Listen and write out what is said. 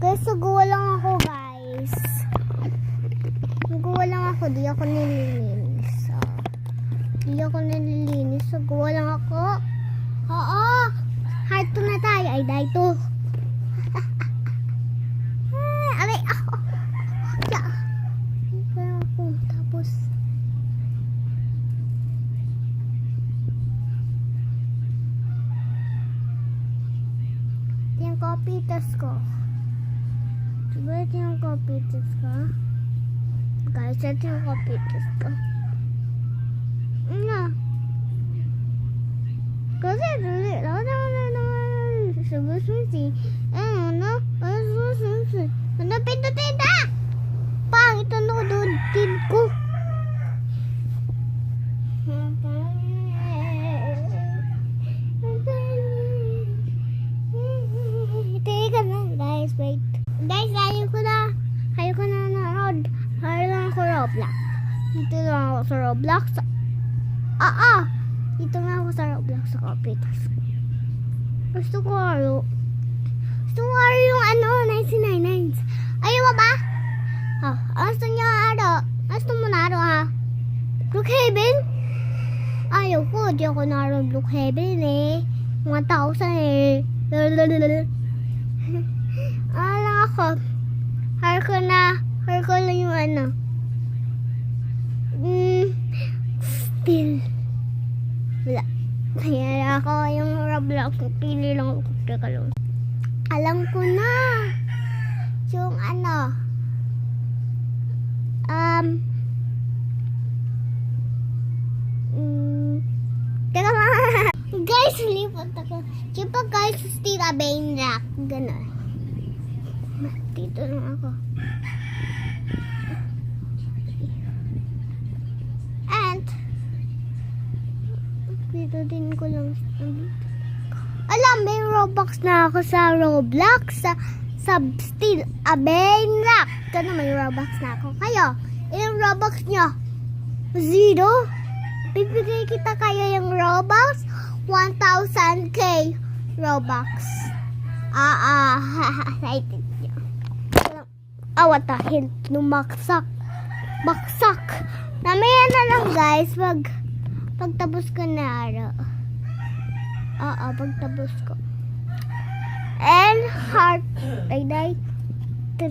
Guys, nagawa lang ako, guys. Nagawa lang ako. Di ako nililinis. Di ako nililinis. Nagawa lang ako. Oo. Heart to na tayo. Ay, dahil to. Aray, ako. Yeah. Kaya ako. Tapos. Yung kapitas ko. Diba ito yung kapitas ko? Guys, ito yung kapitas ko. Ano? Kasi dali. Subususi. Ano? Subususi. Ano pindutin na? Pangit ano doon din ko. Teka lang guys, wait. Guys, ayoko na nanonood. Ayaw lang ako Roblox. Dito lang ako sa Roblox. Dito lang ako sa Roblox sa kapitas. Gusto ko yung 1999s. Ayaw mo ba? Gusto niyo Gusto mo na ha? Brookhaven? Ayaw ko. Di ako naroon Brookhaven eh. 1,000 eh. Alam ako. Hire ko lang yung Still. Wala. Kaya ako yung Roblox. Pili lang ako. Teka lang. Alam ko na. Yung Teka lang. Guys, lipat ako. Diba guys, still a Bane Rock. Ganon. Dito lang ako. And dito din ko lang. Alam, may Robux na ako sa Roblox. Sa still a Bane Rock. Ganun, may Robux na ako. Kayo, ilang Robux nyo? 0? Bibigay kita kayo yung Robux? 1,000k Robux. Excited nyo. What the hell? Baksak. Namaya na lang guys. Pagtapos ko na araw. Pagtapos ko. And heart. Day. 3.